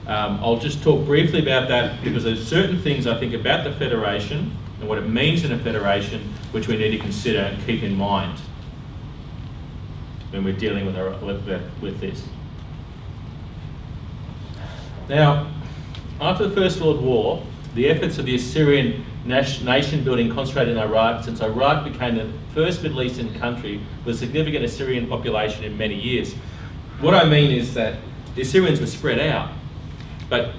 I'll just talk briefly about that because there's certain things I think about the Federation and what it means in a Federation which we need to consider and keep in mind when we're dealing with this. Now, after the First World War, the efforts of the Assyrian nation building concentrated in Iraq, since Iraq became the first Middle Eastern country with a significant Assyrian population in many years. What I mean is that the Assyrians were spread out, but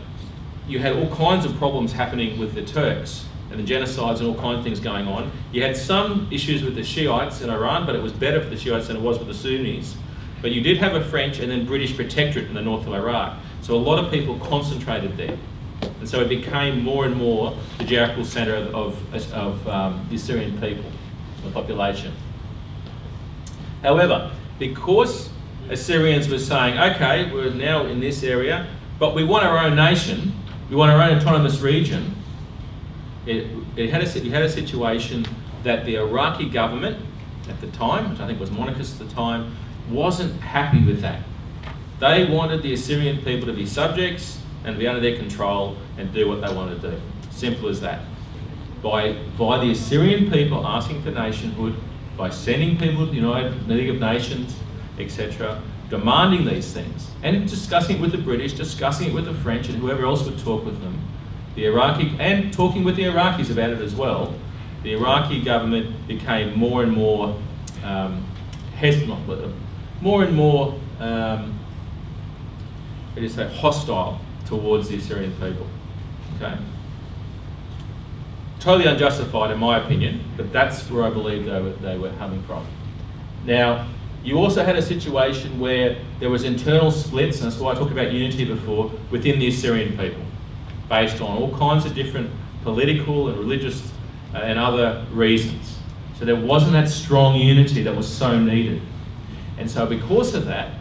you had all kinds of problems happening with the Turks and the genocides and all kinds of things going on. You had some issues with the Shiites in Iran, but it was better for the Shiites than it was with the Sunnis. But you did have a French and then British protectorate in the north of Iraq. So a lot of people concentrated there. And so it became more and more the geographical centre of the Assyrian people, the population. However, because Assyrians were saying, okay, we're now in this area, but we want our own nation, we want our own autonomous region, you had a situation that the Iraqi government at the time, which I think was monarchist at the time, wasn't happy with that. They wanted the Assyrian people to be subjects and to be under their control and do what they wanted to do. Simple as that. By the Assyrian people asking for nationhood, by sending people to the United League of Nations, etc., demanding these things, and discussing it with the British, discussing it with the French and whoever else would talk with them, and talking with the Iraqis about it as well, the Iraqi government became more and more hostile towards the Assyrian people. Okay, totally unjustified in my opinion, but that's where I believe they were coming from. Now, you also had a situation where there was internal splits, and that's why I talked about unity before, within the Assyrian people, based on all kinds of different political and religious and other reasons. So there wasn't that strong unity that was so needed. And so because of that,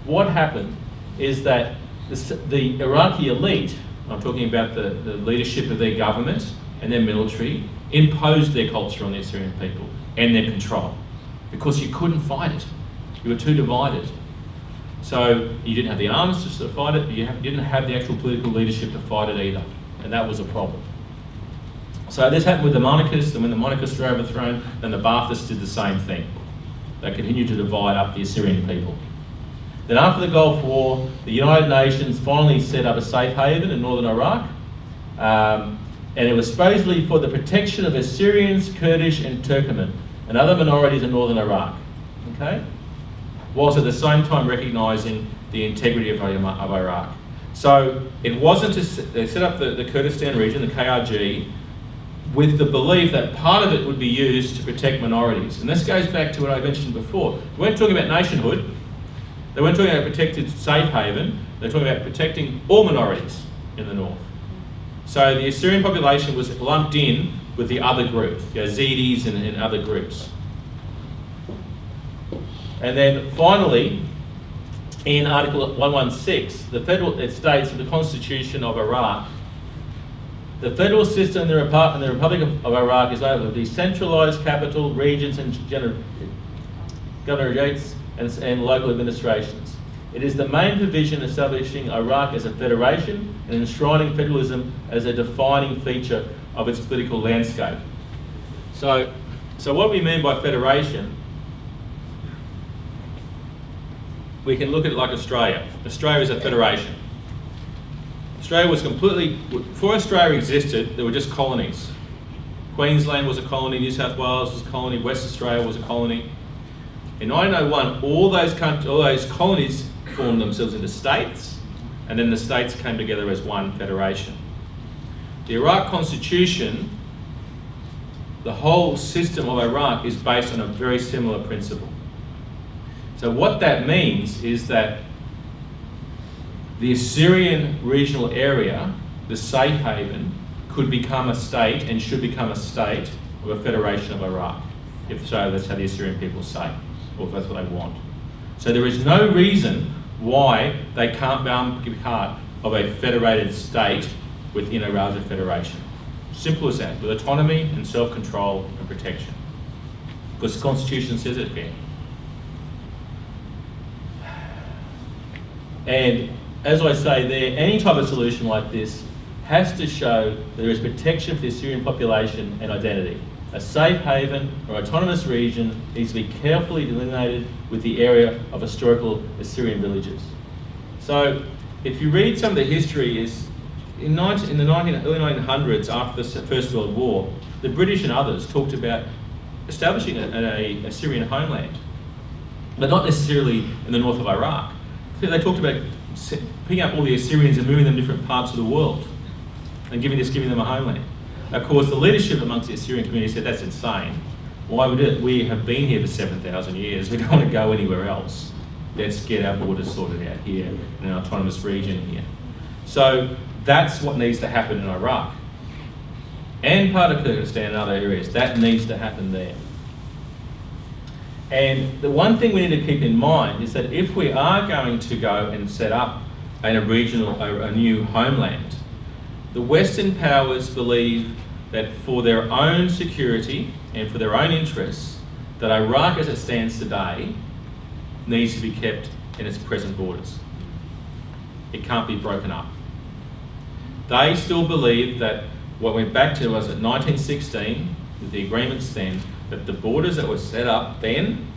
what happened is that the Iraqi elite, I'm talking about the leadership of their government and their military, imposed their culture on the Assyrian people and their control, because you couldn't fight it. You were too divided. So you didn't have the arms to fight it, you didn't have the actual political leadership to fight it either, and that was a problem. So this happened with the monarchists, and when the monarchists were overthrown, then the Baathists did the same thing. They continued to divide up the Assyrian people. Then after the Gulf War, the United Nations finally set up a safe haven in northern Iraq, and it was supposedly for the protection of Assyrians, Kurdish and Turkmen and other minorities in northern Iraq, okay? Whilst at the same time recognising the integrity of Iraq. So it wasn't they set up the Kurdistan region, the KRG, with the belief that part of it would be used to protect minorities. And this goes back to what I mentioned before. We weren't talking about nationhood. They weren't talking about protected safe haven. They're talking about protecting all minorities in the north. So the Assyrian population was lumped in with the other groups, Yazidis and other groups. And then finally, in Article 116, it states in the Constitution of Iraq, the federal system in the Republic of Iraq is made up of decentralised capital, regions and governorates and local administrations. It is the main provision establishing Iraq as a federation and enshrining federalism as a defining feature of its political landscape. So what we mean by federation, we can look at it like Australia. Australia is a federation. Australia was before Australia existed, there were just colonies. Queensland was a colony, New South Wales was a colony, West Australia was a colony. In 1901, all those colonies formed themselves into states, and then the states came together as one federation. The Iraq Constitution, the whole system of Iraq is based on a very similar principle. So what that means is that the Assyrian regional area, the safe haven, could become a state and should become a state of a federation of Iraq. If so, that's how the Assyrian people say, or if that's what they want. So there is no reason why they can't be part of a federated state within a larger federation. Simple as that, with autonomy and self-control and protection. Because the Constitution says it can. And as I say there, any type of solution like this has to show there is protection for the Assyrian population and identity. A safe haven or autonomous region needs to be carefully delineated with the area of historical Assyrian villages. So if you read some of the history, in the early 1900s, after the First World War, the British and others talked about establishing a Assyrian homeland, but not necessarily in the north of Iraq. They talked about picking up all the Assyrians and moving them to different parts of the world and giving them a homeland. Of course, the leadership amongst the Assyrian community said, that's insane. Why would it? We have been here for 7,000 years. We don't want to go anywhere else. Let's get our borders sorted out here in an autonomous region here. So that's what needs to happen in Iraq. And part of Kurdistan and other areas. That needs to happen there. And the one thing we need to keep in mind is that if we are going to go and set up a new homeland, the Western powers believe that for their own security and for their own interests, that Iraq as it stands today needs to be kept in its present borders. It can't be broken up. They still believe that what went back to was at 1916, with the agreements then, that the borders that were set up then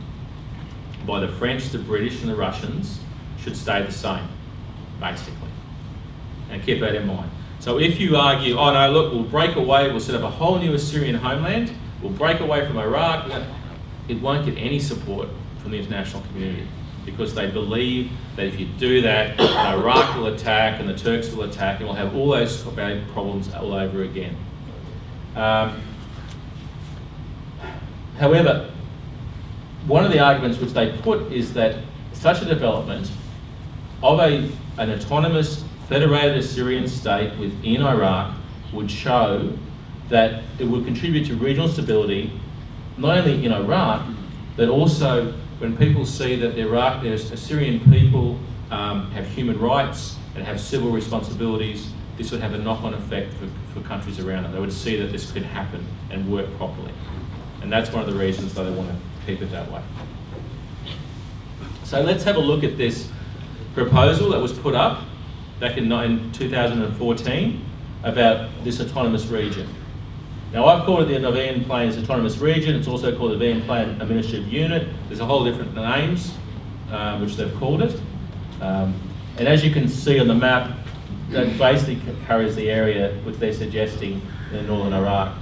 by the French, the British and the Russians should stay the same, basically. And keep that in mind. So if you argue, oh no, look, we'll break away, we'll set up a whole new Assyrian homeland, we'll break away from Iraq, it won't get any support from the international community, because they believe that if you do that, Iraq will attack and the Turks will attack and we'll have all those problems all over again. However, one of the arguments which they put is that such a development of an autonomous federated Assyrian state within Iraq would show that it would contribute to regional stability, not only in Iraq, but also when people see that there's Assyrian people have human rights and have civil responsibilities, this would have a knock-on effect for countries around them. They would see that this could happen and work properly. And that's one of the reasons that they want to keep it that way. So let's have a look at this proposal that was put up back in 2014 about this autonomous region. Now I've called it the Nevian Plains Autonomous Region. It's also called the Nevian Plain Administrative Unit. There's a whole different names which they've called it. And as you can see on the map, that basically covers the area which they're suggesting in northern Iraq.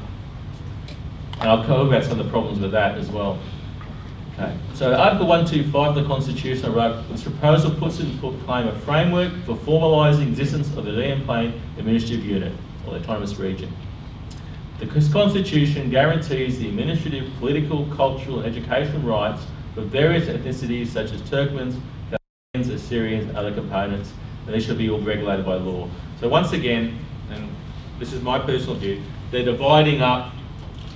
And I'll talk about some of the problems with that as well. Okay. So Article 125 of the Constitution of Iraq, this proposal puts into claim a framework for formalising the existence of the Nevian Plain Administrative Unit, or the Autonomous Region. The Constitution guarantees the administrative, political, cultural and educational rights for various ethnicities such as Turkmens, Chaldeans, Assyrians and other components, and they should be all regulated by law. So once again, and this is my personal view, they're dividing up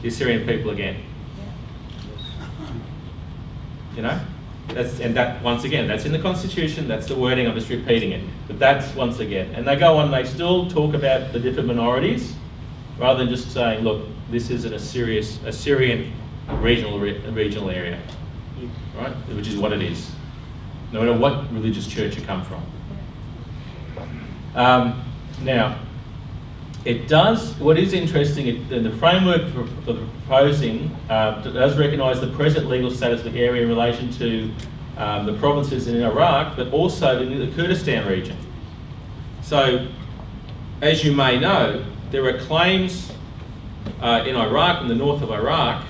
the Assyrian people again. You know? Once again, that's in the Constitution, that's the wording, I'm just repeating it. But that's once again. And they go on, they still talk about the different minorities, rather than just saying, look, this is an Assyrian regional area, right? Which is what it is, no matter what religious church you come from. Now, it does, what is interesting, the framework for the proposing does recognise the present legal status of the area in relation to the provinces in Iraq, but also in the Kurdistan region. So, as you may know, there are claims in Iraq, in the north of Iraq,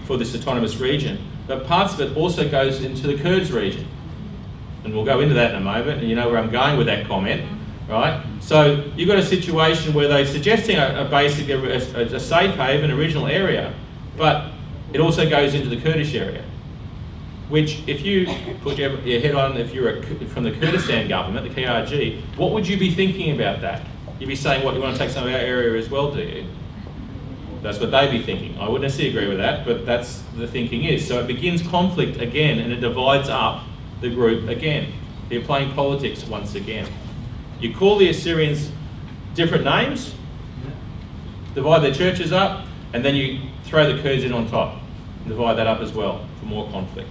for this autonomous region, but parts of it also goes into the Kurds region. And we'll go into that in a moment, and you know where I'm going with that comment, right? So you've got a situation where they're suggesting a safe haven, a regional area, but it also goes into the Kurdish area, which if you put your head on, if you're from the Kurdistan government, the KRG, what would you be thinking about that? You'd be saying, what, you want to take some of our area as well, do you? That's what they'd be thinking. I wouldn't necessarily agree with that, but that's the thinking is. So it begins conflict again, and it divides up the group again. They're playing politics once again. You call the Assyrians different names, divide their churches up, and then you throw the Kurds in on top, and divide that up as well for more conflict.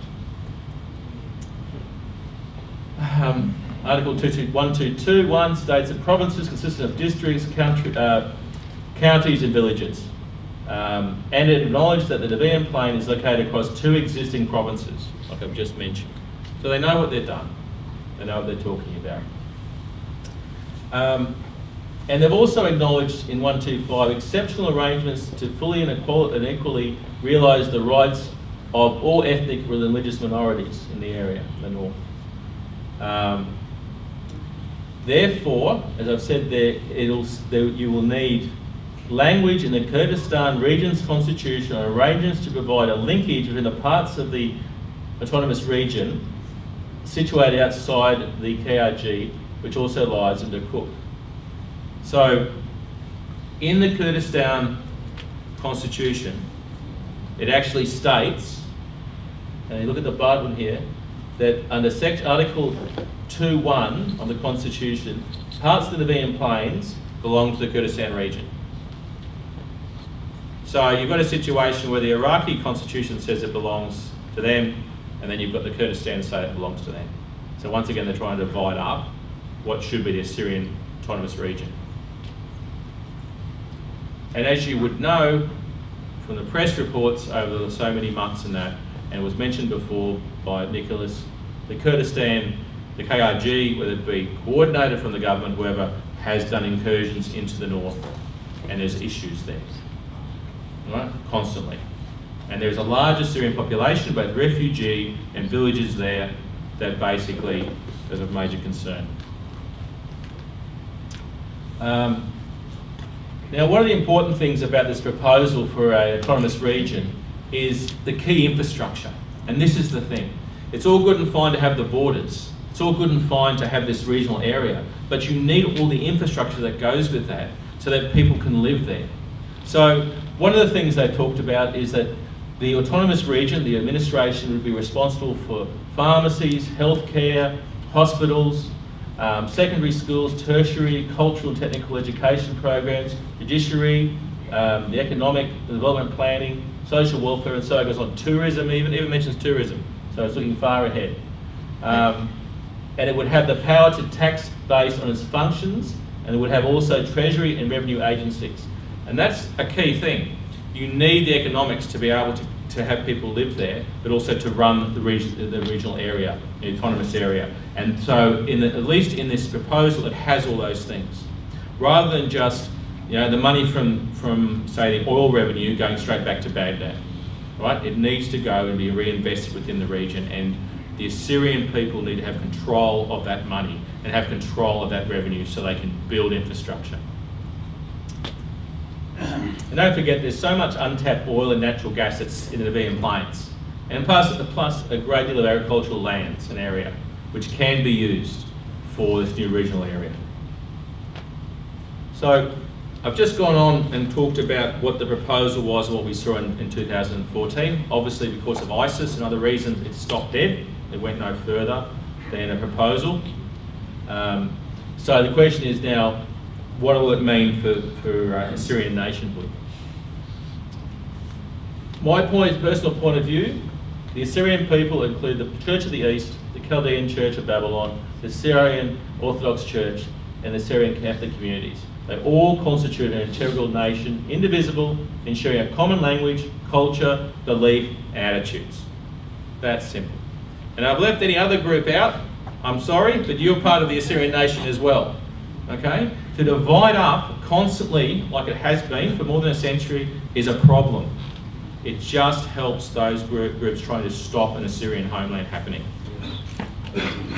Article 1221 states that provinces consisting of districts, counties and villages. And it acknowledged that the Nevian Plain is located across 2 existing provinces, like I've just mentioned. So they know what they've done. They know what they're talking about. And they've also acknowledged in 125 exceptional arrangements to fully and equally realise the rights of all ethnic and religious minorities in the area, the north. Therefore, as I've said there, you will need language in the Kurdistan region's constitution or arrangements to provide a linkage between the parts of the autonomous region situated outside the KRG, which also lies in Kirkuk. So, in the Kurdistan constitution, it actually states, and you look at the button here, that under Article 2.1 of the constitution, parts of the Nevian Plains belong to the Kurdistan region. So you've got a situation where the Iraqi constitution says it belongs to them, and then you've got the Kurdistan say it belongs to them. So once again, they're trying to divide up what should be the Assyrian autonomous region. And as you would know from the press reports over so many months and that, and it was mentioned before by Nicholas, the Kurdistan, the KRG, whether it be coordinated from the government, whoever, has done incursions into the north, and there's issues there, right, constantly. And there's a large Assyrian population, both refugee and villages there, that basically is of major concern. Now, one of the important things about this proposal for an autonomous region is the key infrastructure. And this is the thing. It's all good and fine to have the borders. It's all good and fine to have this regional area, but you need all the infrastructure that goes with that so that people can live there. So one of the things they talked about is that the autonomous region, the administration, would be responsible for pharmacies, healthcare, hospitals, secondary schools, tertiary, cultural and technical education programs, judiciary, the economic development planning, social welfare, and so it goes on. Tourism even mentions tourism, so it's looking far ahead. And it would have the power to tax based on its functions, and it would have also treasury and revenue agencies. And that's a key thing. You need the economics to be able to have people live there, but also to run the regional area, the autonomous area. And so, at least in this proposal, it has all those things. Rather than just, the money from say the oil revenue going straight back to Baghdad, right? It needs to go and be reinvested within the region, and the Assyrian people need to have control of that money and have control of that revenue so they can build infrastructure. And don't forget, there's so much untapped oil and natural gas that's in the Nevian Plains, and plus a great deal of agricultural lands and area which can be used for this new regional area. So I've just gone on and talked about what the proposal was and what we saw in 2014. Obviously, because of ISIS and other reasons, it stopped dead. It went no further than a proposal. So the question is now, what will it mean for Assyrian nationhood? My personal point of view, the Assyrian people include the Church of the East, the Chaldean Church of Babylon, the Syrian Orthodox Church, and the Syrian Catholic communities. They all constitute an integral nation, indivisible, in sharing a common language, culture, belief, and attitudes. That's simple. And I've left any other group out. I'm sorry, but you're part of the Assyrian nation as well. Okay? To divide up constantly, like it has been for more than a century, is a problem. It just helps those groups trying to stop an Assyrian homeland happening.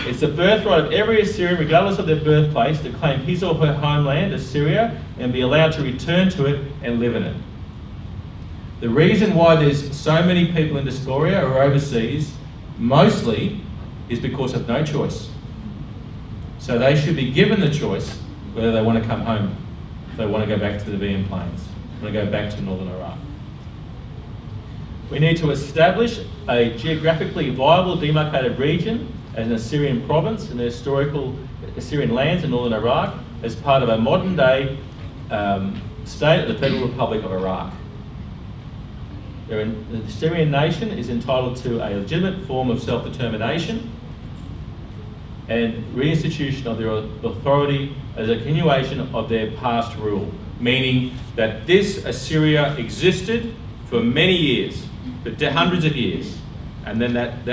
It's the birthright of every Assyrian, regardless of their birthplace, to claim his or her homeland, Assyria, and be allowed to return to it and live in it. The reason why there's so many people in diaspora or overseas, mostly, is because of no choice. So they should be given the choice whether they want to come home, if they want to go back to the Nevian Plains, want to go back to northern Iraq. We need to establish a geographically viable demarcated region as an Assyrian province in the historical Assyrian lands in northern Iraq as part of a modern day state of the Federal Republic of Iraq. The Assyrian nation is entitled to a legitimate form of self-determination, and reinstitution of their authority as a continuation of their past rule, meaning that this Assyria existed for many years, for hundreds of years, and then that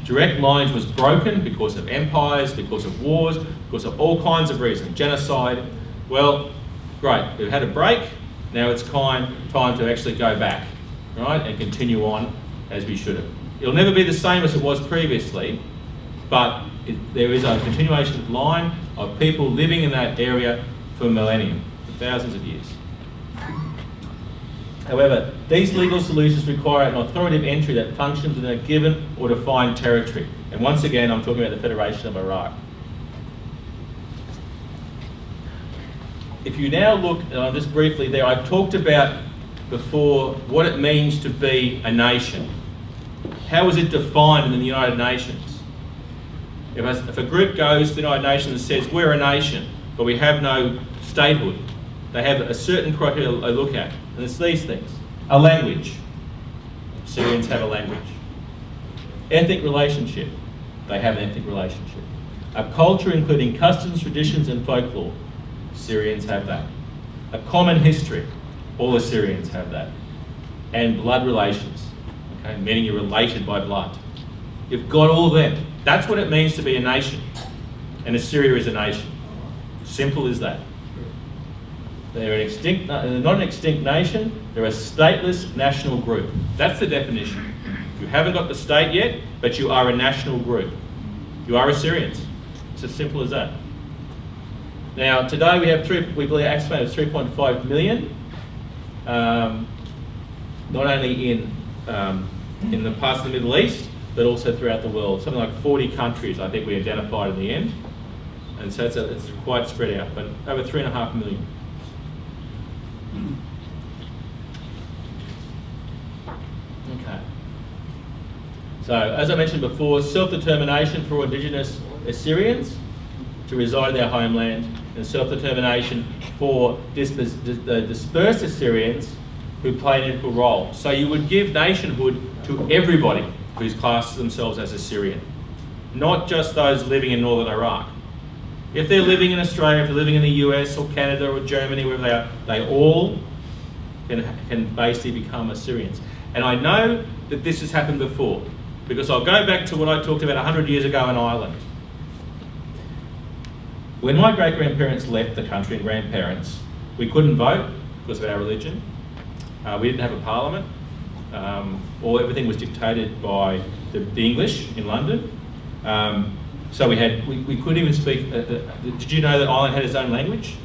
direct lineage was broken because of empires, because of wars, because of all kinds of reasons, genocide. Well, great, we've had a break, now it's time to actually go back, right, and continue on as we should have. It'll never be the same as it was previously, but there is a continuation line of people living in that area for millennium, for thousands of years. However, these legal solutions require an authoritative entry that functions within a given or defined territory. And once again, I'm talking about the Federation of Iraq. If you now look, just briefly there, I've talked about before what it means to be a nation. How is it defined in the United Nations? If a group goes to the United Nations and says, we're a nation, but we have no statehood, they have a certain criteria they look at, and it's these things. A language. Syrians have a language. Ethnic relationship. They have an ethnic relationship. A culture including customs, traditions, and folklore. Syrians have that. A common history. All Assyrians have that. And blood relations. Okay, meaning you're related by blood. You've got all of them. That's what it means to be a nation. And Assyria is a nation. Simple as that. They're not an extinct nation, they're a stateless national group. That's the definition. You haven't got the state yet, but you are a national group. You are Assyrians. It's as simple as that. Now, today we have we believe estimated 3.5 million, not only in the parts of the Middle East, but also throughout the world. Something like 40 countries, I think we identified in the end. And so it's quite spread out, but over 3.5 million. Okay. So, as I mentioned before, self-determination for indigenous Assyrians to reside in their homeland, and self-determination for the dispersed Assyrians who play an equal role. So you would give nationhood to everybody who's classed themselves as Assyrian, not just those living in northern Iraq. If they're living in Australia, if they're living in the US or Canada or Germany, wherever they are, they all can basically become Assyrians. And I know that this has happened before, because I'll go back to what I talked about 100 years ago in Ireland. When my great-grandparents left the country, and grandparents, we couldn't vote because of our religion. We didn't have a parliament. Everything was dictated by the English in London. So we couldn't even speak. Did you know that Ireland had its own language?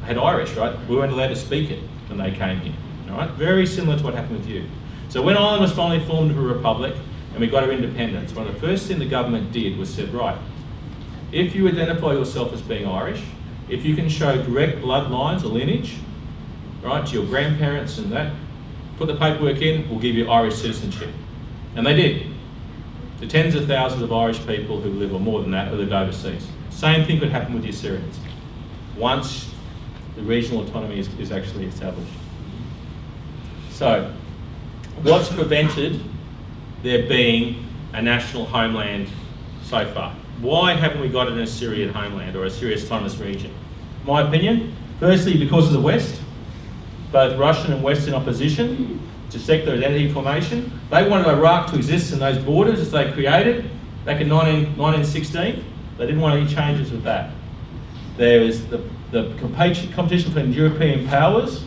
It had Irish, right? We weren't allowed to speak it when they came here. All right, very similar to what happened with you. So when Ireland was finally formed into a republic and we got our independence, one of the first things the government did was said, right, if you identify yourself as being Irish, if you can show direct bloodlines or lineage, right, to your grandparents and that, put the paperwork in, we'll give you Irish citizenship. And they did. The tens of thousands of Irish people who live, or more than that, who lived overseas. Same thing could happen with the Assyrians once the regional autonomy is actually established. So, what's prevented there being a national homeland so far? Why haven't we got an Assyrian homeland or Assyria's autonomous region? My opinion, firstly because of the West, both Russian and Western opposition to secular identity formation. They wanted Iraq to exist in those borders as they created back in 1916. They didn't want any changes with that. There is the competition between European powers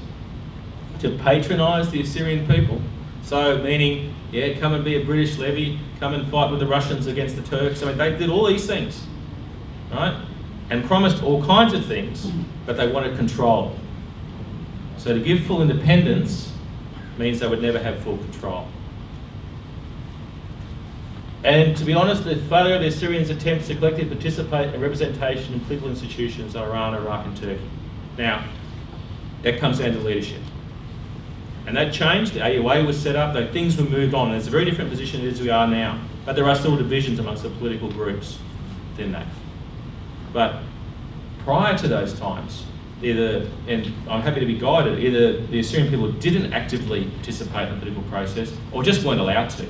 to patronise the Assyrian people. So meaning, yeah, come and be a British levy, come and fight with the Russians against the Turks. I mean, they did all these things, right? And promised all kinds of things, but they wanted control. So to give full independence means they would never have full control. And to be honest, the failure of the Assyrians' attempts to collectively participate in representation in political institutions in Iran, Iraq and Turkey. Now, that comes down to leadership. And that changed, the AUA was set up, things were moved on. It's a very different position as we are now. But there are still divisions amongst the political groups within that. But prior to those times, and I'm happy to be guided, either the Assyrian people didn't actively participate in the political process or just weren't allowed to.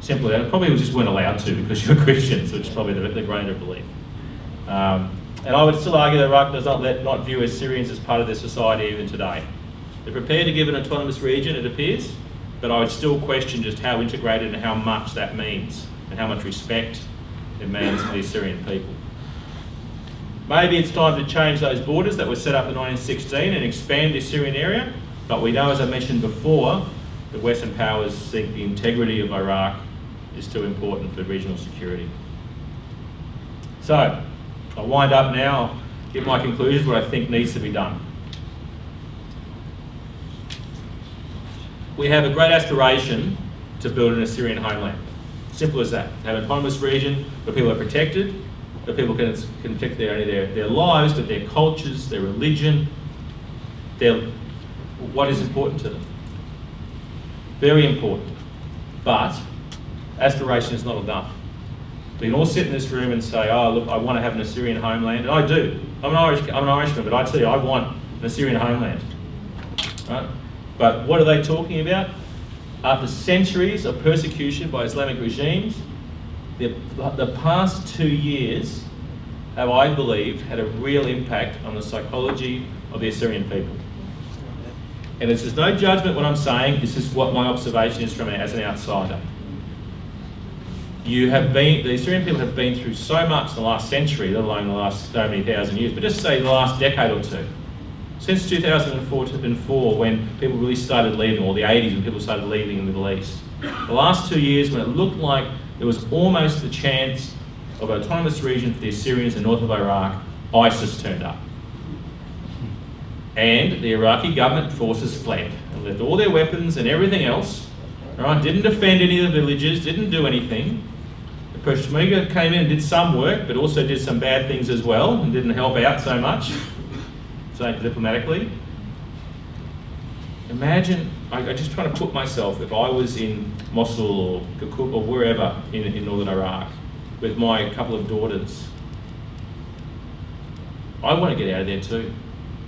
Simply, probably just weren't allowed to because you're Christians, which is probably the grain of belief. And I would still argue that Iraq does not view Assyrians as part of their society even today. They're prepared to give an autonomous region, it appears, but I would still question just how integrated and how much that means and how much respect it means for the Assyrian people. Maybe it's time to change those borders that were set up in 1916 and expand the Assyrian area, but we know, as I mentioned before, that Western powers think the integrity of Iraq is too important for regional security. So, I'll wind up now, I'll give my conclusions, what I think needs to be done. We have a great aspiration to build an Assyrian homeland. Simple as that. Have an autonomous region where people are protected, where people can protect their lives, but their cultures, their religion, what is important to them. Very important. But aspiration is not enough. We can all sit in this room and say, oh look, I want to have an Assyrian homeland, and I do. I'm an Irishman, but I tell you, I want an Assyrian homeland. Right? But what are they talking about? After centuries of persecution by Islamic regimes, the past 2 years have, I believe, had a real impact on the psychology of the Assyrian people. And this is no judgment what I'm saying, this is what my observation is from as an outsider. The Assyrian people have been through so much in the last century, let alone the last so many thousand years, but just say the last decade or two. Since 2004, when people really started leaving, or the 80s when people started leaving the Middle East. The last 2 years, when it looked like there was almost the chance of an autonomous region for the Assyrians in north of Iraq, ISIS turned up. And the Iraqi government forces fled and left all their weapons and everything else, right? Didn't defend any of the villages, didn't do anything. The Peshmerga came in and did some work, but also did some bad things as well and didn't help out so much. Saying diplomatically. Imagine, I just try to put myself, if I was in Mosul or Kirkuk or wherever in northern Iraq with my couple of daughters, I want to get out of there too.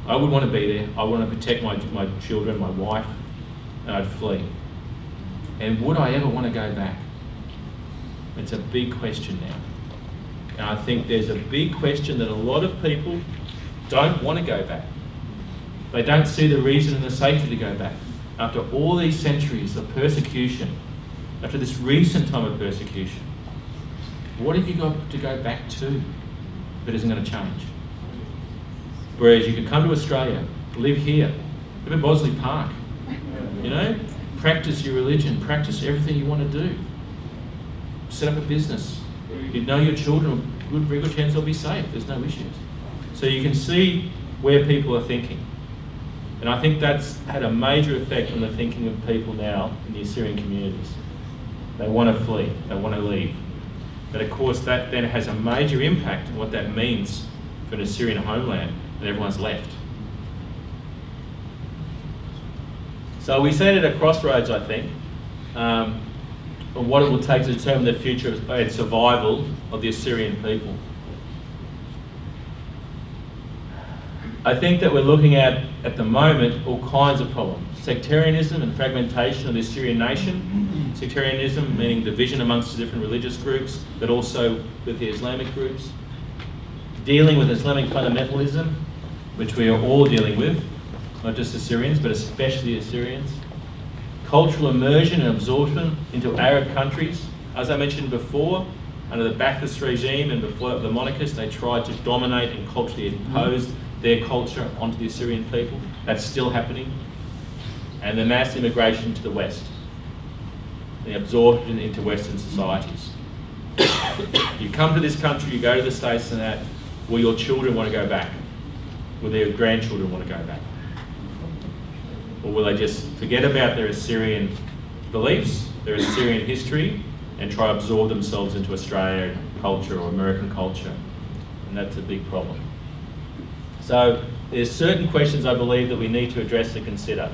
I would want to be there. I want to protect my children, my wife, and I'd flee. And would I ever want to go back? It's a big question now. And I think there's a big question that a lot of people don't want to go back. They don't see the reason and the safety to go back. After all these centuries of persecution, after this recent time of persecution, what have you got to go back to if it isn't going to change? Whereas you could come to Australia, live here, live in Bosley Park, you know, practice your religion, practice everything you want to do, set up a business. You know your children, very good chance they'll be safe, there's no issues. So you can see where people are thinking. And I think that's had a major effect on the thinking of people now in the Assyrian communities. They want to flee, they want to leave. But of course that then has a major impact on what that means for an Assyrian homeland, and everyone's left. So we stand at a crossroads, I think, on what it will take to determine the future and survival of the Assyrian people. I think that we're looking at the moment, all kinds of problems. Sectarianism and fragmentation of the Assyrian nation. Sectarianism meaning division amongst the different religious groups, but also with the Islamic groups. Dealing with Islamic fundamentalism, which we are all dealing with, not just Assyrians, but especially Assyrians. Cultural immersion and absorption into Arab countries. As I mentioned before, under the Ba'athist regime and before the monarchists, they tried to dominate and culturally impose their culture onto the Assyrian people. That's still happening. And the mass immigration to the West, the absorption into Western societies. You come to this country, you go to the States and that, will your children want to go back? Will their grandchildren want to go back? Or will they just forget about their Assyrian beliefs, their Assyrian history, and try to absorb themselves into Australian culture or American culture? And that's a big problem. So there's certain questions I believe that we need to address and consider.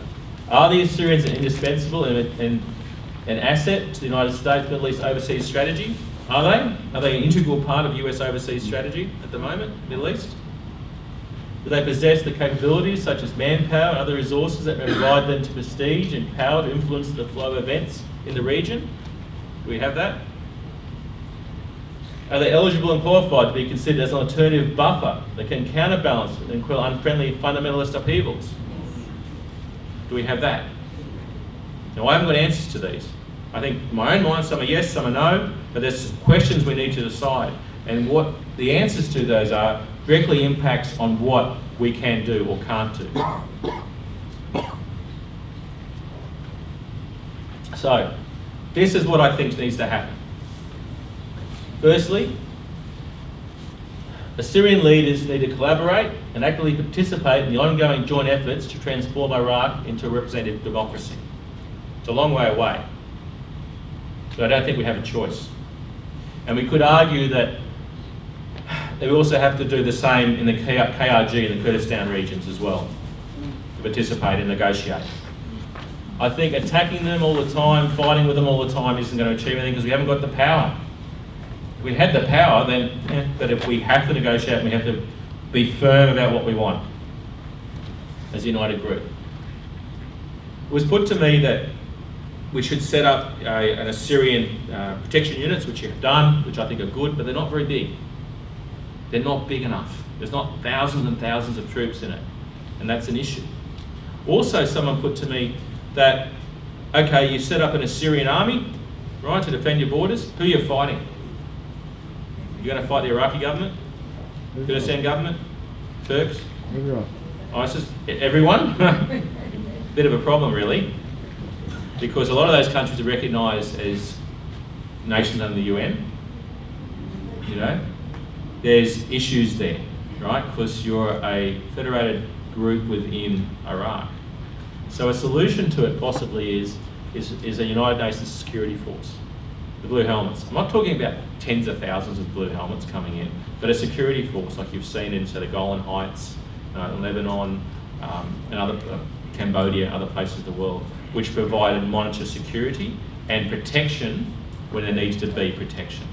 Are the Assyrians an indispensable and an asset to the United States Middle East overseas strategy? Are they? Are they an integral part of US overseas strategy at the moment, Middle East? Do they possess the capabilities such as manpower and other resources that may provide them to prestige and power to influence the flow of events in the region? Do we have that? Are they eligible and qualified to be considered as an alternative buffer that can counterbalance and quell unfriendly fundamentalist upheavals? Do we have that? Now, I haven't got answers to these. I think in my own mind, some are yes, some are no, but there's questions we need to decide. And what the answers to those are directly impacts on what we can do or can't do. So, this is what I think needs to happen. Firstly, Assyrian leaders need to collaborate and actively participate in the ongoing joint efforts to transform Iraq into a representative democracy. It's a long way away, but I don't think we have a choice. And we could argue that they also have to do the same in the KRG and the Kurdistan regions as well, to participate and negotiate. I think attacking them all the time, fighting with them all the time isn't going to achieve anything because we haven't got the power. If we had the power, then, but if we have to negotiate, we have to be firm about what we want as a united group. It was put to me that we should set up an Assyrian protection units, which you've done, which I think are good, but they're not very big. They're not big enough. There's not thousands and thousands of troops in it, and that's an issue. Also, someone put to me that, okay, you set up an Assyrian army, right, to defend your borders. Who are you fighting? You're going to fight the Iraqi government? Kurdistan government? Turks? Everyone. ISIS? Everyone? Bit of a problem, really, because a lot of those countries are recognised as nations under the UN. You know, there's issues there, right? Because you're a federated group within Iraq. So a solution to it possibly is a United Nations security force, the blue helmets. I'm not talking about tens of thousands of blue helmets coming in, but a security force like you've seen in, say, the Golan Heights, Lebanon, and other Cambodia, other places of the world, which provide and monitor security and protection when there needs to be protection.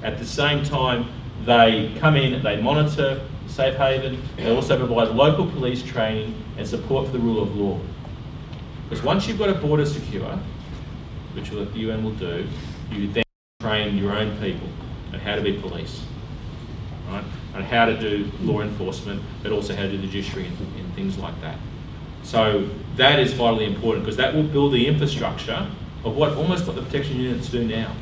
At the same time, they come in, they monitor safe haven, they also provide local police training and support for the rule of law. Because once you've got a border secure, which the UN will do, you then train your own people on how to be police, right? On how to do law enforcement, but also how to do the judiciary and things like that. So that is vitally important because that will build the infrastructure of almost what the protection units do now.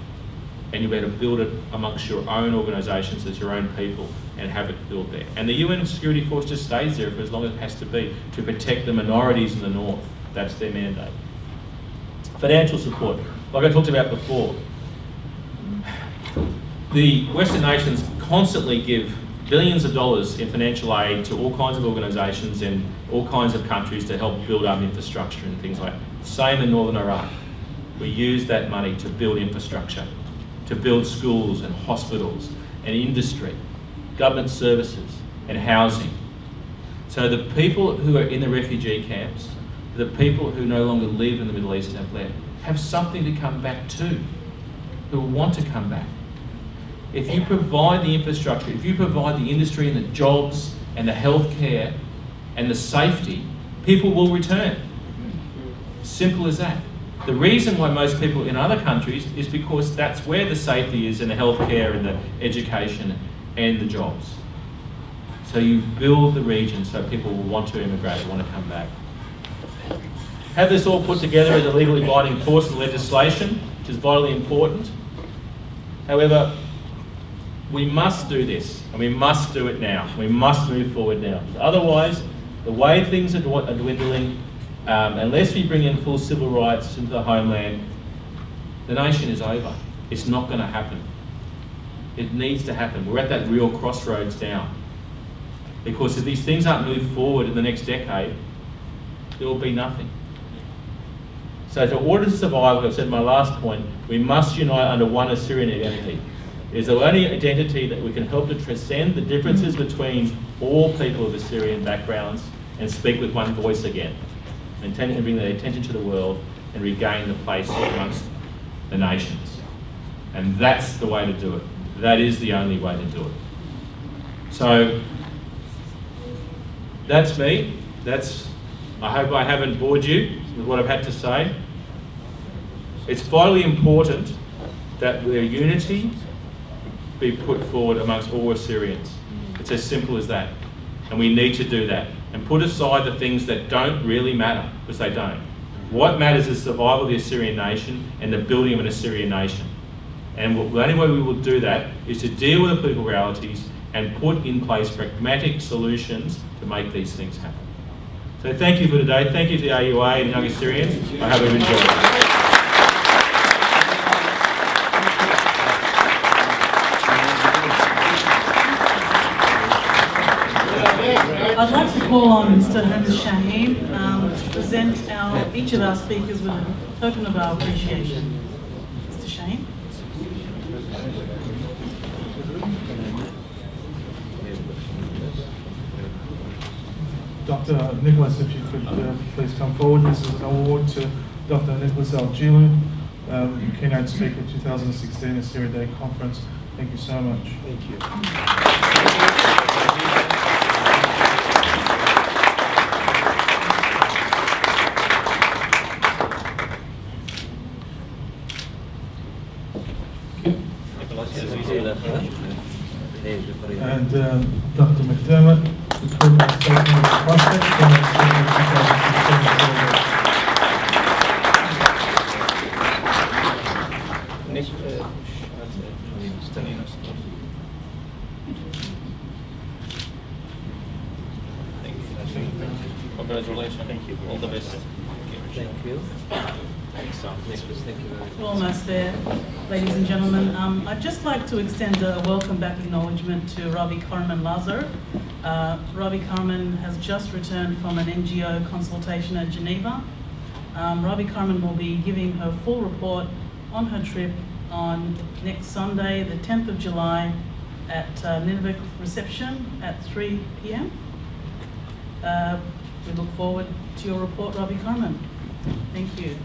And you'll be able to build it amongst your own organisations as your own people and have it built there. And the UN Security Force just stays there for as long as it has to be to protect the minorities in the north. That's their mandate. Financial support, like I talked about before. The Western nations constantly give billions of dollars in financial aid to all kinds of organisations in all kinds of countries to help build up infrastructure and things like that. Same in northern Iraq. We use that money to build infrastructure, to build schools and hospitals and industry, government services and housing. So the people who are in the refugee camps, the people who no longer live in the Middle East have something to come back to, who want to come back. If you provide the infrastructure, if you provide the industry and the jobs and the healthcare and the safety, people will return. Simple as that. The reason why most people in other countries is because that's where the safety is and the healthcare and the education and the jobs. So you build the region so people will want to immigrate, want to come back. Have this all put together as a legally binding force and legislation, which is vitally important. However, we must do this, and we must do it now. We must move forward now. Otherwise, the way things are dwindling, unless we bring in full civil rights into the homeland, the nation is over. It's not going to happen. It needs to happen. We're at that real crossroads now. Because if these things aren't moved forward in the next decade, there will be nothing. So in order to survive, like I've said in my last point, we must unite under one Assyrian identity. It is the only identity that we can help to transcend the differences between all people of Assyrian backgrounds and speak with one voice again, and bring their attention to the world and regain the place amongst the nations. And that's the way to do it. That is the only way to do it. So that's me. I hope I haven't bored you with what I've had to say. It's vitally important that we're unity be put forward amongst all Assyrians. It's as simple as that. And we need to do that. And put aside the things that don't really matter, because they don't. What matters is the survival of the Assyrian nation and the building of an Assyrian nation. And the only way we will do that is to deal with the political realities and put in place pragmatic solutions to make these things happen. So thank you for today. Thank you to the AUA and Young Assyrians. I hope you've enjoyed it. I'd like to call on Mr. Hamish Shaheen to present each of our speakers with a token of our appreciation. Mr. Shaheen. Dr. Nicholas, if you could please come forward. This is an award to Dr. Nicholas Algilu, keynote speaker 2016 Assyria Day Conference. Thank you so much. Thank you. And Dr. McDermott, the President Statement of the Prospect, Congratulations. Thank you. All the best. Thank you. We're almost there, ladies and gentlemen. I'd just like to extend a welcome back acknowledgement to Ravi Karman Lazar. Ravi Karman has just returned from an NGO consultation at Geneva. Ravi Karman will be giving her full report on her trip on next Sunday, the 10th of July, at Nineveh reception at 3 p.m. We look forward to your report, Ravi Karman. Thank you.